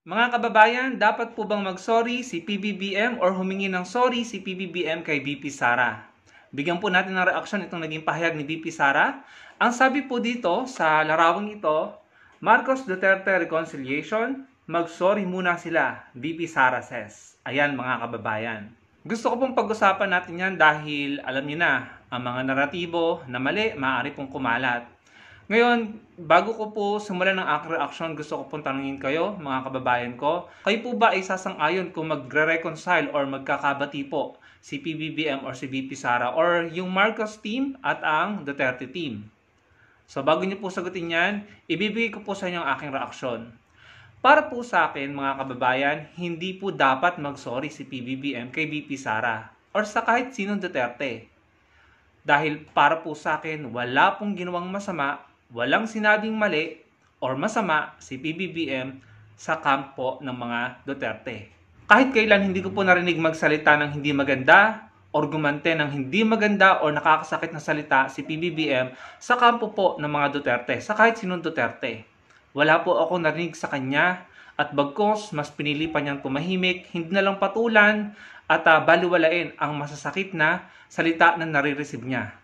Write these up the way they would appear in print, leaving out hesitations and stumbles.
Mga kababayan, dapat po bang mag-sorry si PBBM or humingi ng sorry si PBBM kay VP Sara? Bigyan po natin ng reaksyon itong naging pahayag ni VP Sara. Ang sabi po dito sa larawang ito, Marcos Duterte Reconciliation, mag-sorry muna sila, VP Sara says. Ayan mga kababayan. Gusto ko pong pag-usapan natin yan dahil alam niyo na, ang mga naratibo na mali, maaari pong kumalat. Ngayon, bago ko po simulan ng aking reaction, gusto ko pong tanungin kayo, mga kababayan ko. Kayo po ba ay sasang-ayon kung magre-reconcile or magkakabati po si PBBM or si VP Sara or yung Marcos team at ang Duterte team? So bago niyo po sagutin yan, ibibigay ko po sa inyo ang aking reaksyon. Para po sa akin, mga kababayan, hindi po dapat mag-sorry si PBBM kay VP Sara or sa kahit sinong Duterte. Dahil para po sa akin, wala pong ginawang masama, walang sinabing mali or masama si PBBM sa kampo ng mga Duterte. Kahit kailan hindi ko po narinig magsalita ng hindi maganda or gumante ng hindi maganda o nakakasakit na salita si PBBM sa kampo po ng mga Duterte, sa kahit sinong Duterte. Wala po ako narinig sa kanya at bagkos mas pinili pa niyang tumahimik, hindi na lang patulan at baliwalain ang masasakit na salita na nare-receive niya.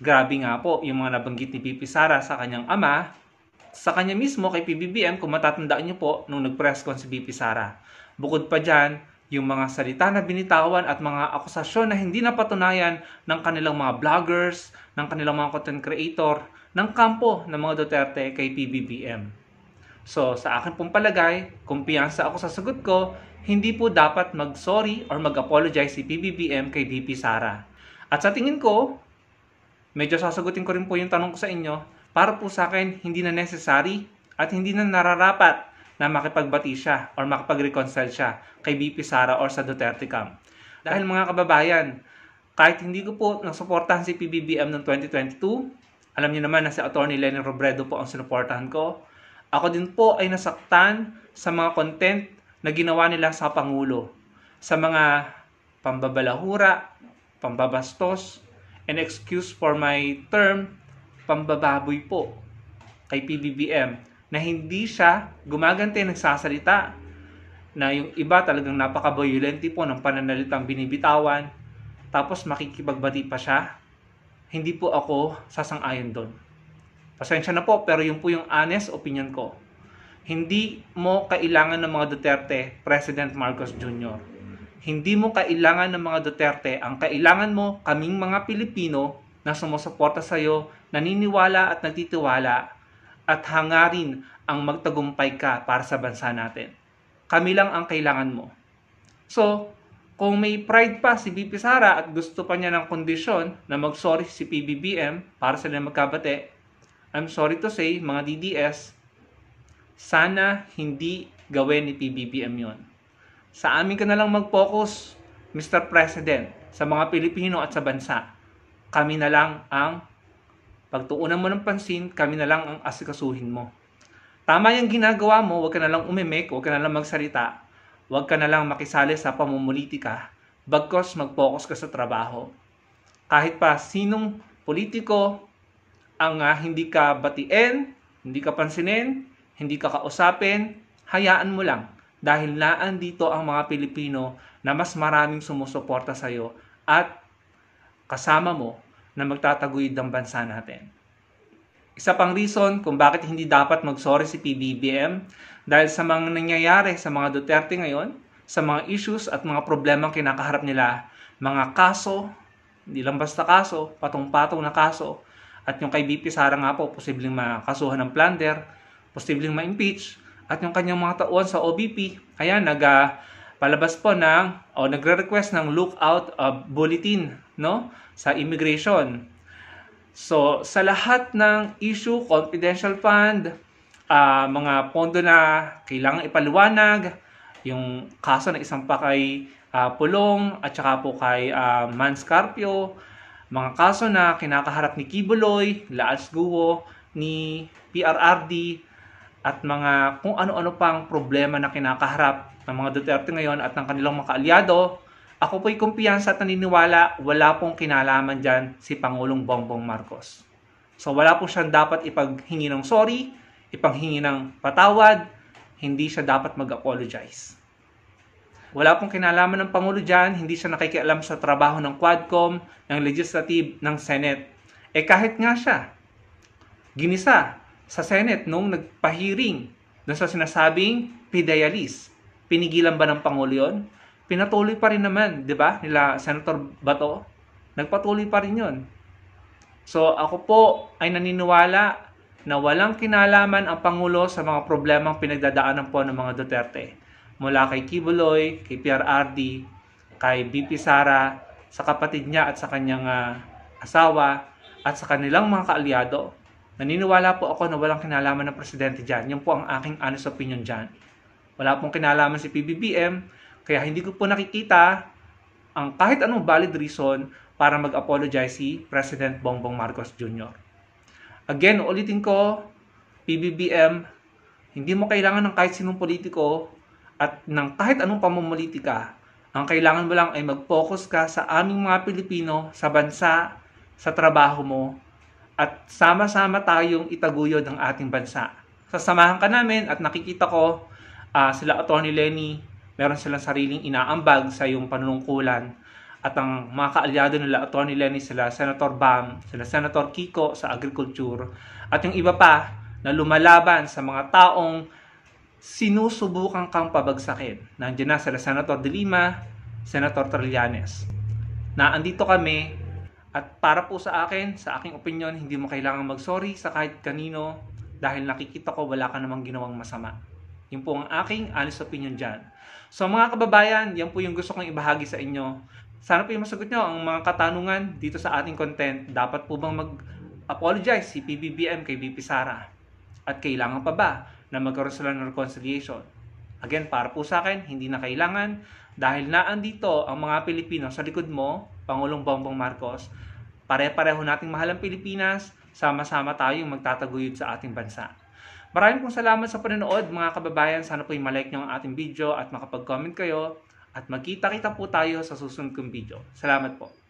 Grabe nga po yung mga nabanggit ni VP Sara sa kanyang ama, sa kanya mismo kay PBBM kung matatandaan niyo po nung nag-press con si VP Sara. Bukod pa dyan, yung mga salita na binitawan at mga akusasyon na hindi napatunayan ng kanilang mga vloggers, ng kanilang mga content creator, ng kampo ng mga Duterte kay PBBM. So, sa akin pong palagay, kumpiyansa ako sa sagot ko, hindi po dapat mag-sorry or mag-apologize si PBBM kay VP Sara. At sa tingin ko, medyo sasagutin ko rin po yung tanong ko sa inyo, para po sa akin, hindi na necessary at hindi na nararapat na makipagbati siya or makipag-reconcile siya kay VP Sara or sa Duterte camp. Dahil mga kababayan, kahit hindi ko po nasuportahan si PBBM noong 2022, alam niyo naman na si Atty. Leni Robredo po ang sinuportahan ko. Ako din po ay nasaktan sa mga content na ginawa nila sa Pangulo, sa mga pambabalahura, pambabastos, and excuse for my term, pambababoy po kay PBBM na hindi siya gumagante nagsasalita na yung iba talagang napaka-violente po ng pananalitang binibitawan tapos makikipagbati pa siya. Hindi po ako sasang-ayon doon. Pasensya na po pero yun po yung honest opinion ko. Hindi mo kailangan ng mga Duterte, President Marcos Jr. Hindi mo kailangan ng mga Duterte. Ang kailangan mo, kaming mga Pilipino na sumusuporta sa iyo, naniniwala at nagtitiwala at hangarin ang magtagumpay ka para sa bansa natin. Kami lang ang kailangan mo. So, kung may pride pa si VP Sara at gusto pa niya ng kondisyon na mag-sorry si PBBM para sila magkabate, I'm sorry to say, mga DDS, sana hindi gawin ni PBBM yon. Sa amin ka na lang mag-focus, Mr. President, sa mga Pilipino at sa bansa. Kami na lang ang pagtuunan mo ng pansin, kami na lang ang asikasuhin mo. Tama yung ginagawa mo, huwag ka na lang umimik, huwag ka na lang magsalita, huwag ka na lang makisali sa pamumulitika, bagkos mag-focus ka sa trabaho. Kahit pa sinong politiko ang hindi ka batiin, hindi ka pansinin, hindi ka kausapin, hayaan mo lang. Dahil naandito ang mga Pilipino na mas maraming sumusuporta sa iyo at kasama mo na magtataguyod ang bansa natin. Isa pang reason kung bakit hindi dapat mag-sorry si PBBM dahil sa mga nangyayari sa mga Duterte ngayon, sa mga issues at mga problemang kinakaharap nila, mga kaso, hindi lang basta kaso, patong-patong na kaso, at yung kay VP Sara nga po, posibleng makasuhan ng plunder, posibleng ma-impeach, at yung kanyang mga tauhan sa OBP, ayan, palabas po nagre-request ng lookout bulletin, no, sa immigration. So, sa lahat ng issue, confidential fund, mga pondo na kailangan ipaliwanag, yung kaso na isang pa kay Pulong at saka po kay Mans Carpio, mga kaso na kinakaharap ni Kibuloy, Laals Guo, ni PRRD, at mga kung ano-ano pang problema na kinakaharap ng mga Duterte ngayon at ng kanilang mga kaalyado, ako po'y kumpiyansa at naniniwala wala pong kinalaman dyan si Pangulong Bongbong Marcos. So wala po siyang dapat ipaghingi ng sorry, ipaghingi ng patawad, hindi siya dapat mag-apologize. Wala pong kinalaman ng Pangulo dyan, hindi siya nakikialam sa trabaho ng Quadcom, ng Legislative, ng Senate. Kahit nga siya, ginisa sa Senate nung nagpa-hearing dun sa sinasabing Fidelis. Pinigilan ba ng Pangulo yun? Pinatuloy pa rin naman, di ba? Nila Senator Bato. Nagpatuloy pa rin yun. So ako po ay naniniwala na walang kinalaman ang Pangulo sa mga problemang pinagdadaanan po ng mga Duterte. Mula kay Kibuloy, kay PRRD, kay BP Sara, sa kapatid niya at sa kanyang asawa, at sa kanilang mga kaalyado. Naniniwala po ako na walang kinalaman ng presidente dyan. Yan po ang aking honest opinion dyan. Wala pong kinalaman si PBBM, kaya hindi ko po nakikita ang kahit anong valid reason para mag-apologize si President Bongbong Marcos Jr. Again, ulitin ko, PBBM, hindi mo kailangan ng kahit sinong politiko at ng kahit anong pamumulitika. Ang kailangan mo lang ay mag-focus ka sa aming mga Pilipino, sa bansa, sa trabaho mo, at sama-sama tayong itaguyod ang ating bansa. Sasamahan ka namin at nakikita ko sila Atty. Lenny, meron silang sariling inaambag sa iyong panunungkulan. At ang mga kaalyado nila Atty. Lenny, sila Senator Bam, sila Senator Kiko sa Agriculture, at yung iba pa na lumalaban sa mga taong sinusubukan kang pabagsakin. Nandiyan na sila Senator De Lima, Senator Trillanes. Naandito kami at para po sa akin, sa aking opinion, hindi mo kailangan mag-sorry sa kahit kanino dahil nakikita ko wala ka namang ginawang masama. Yun po ang aking honest opinion dyan. So mga kababayan, yan po yung gusto kong ibahagi sa inyo. Sana po yung masagot nyo ang mga katanungan dito sa ating content. Dapat po bang mag-apologize si PBBM kay BP Sara? At kailangan pa ba na magkaroon sila ng reconciliation? Again, para po sa akin, hindi na kailangan dahil naandito ang mga Pilipino sa likod mo, Pangulong Bongbong Marcos. Pare-pareho nating mahal ang Pilipinas, sama-sama tayong magtataguyod sa ating bansa. Maraming pong salamat sa panonood mga kababayan. Sana po i-like nyo ang ating video at makapag-comment kayo at magkita-kita po tayo sa susunod kong video. Salamat po.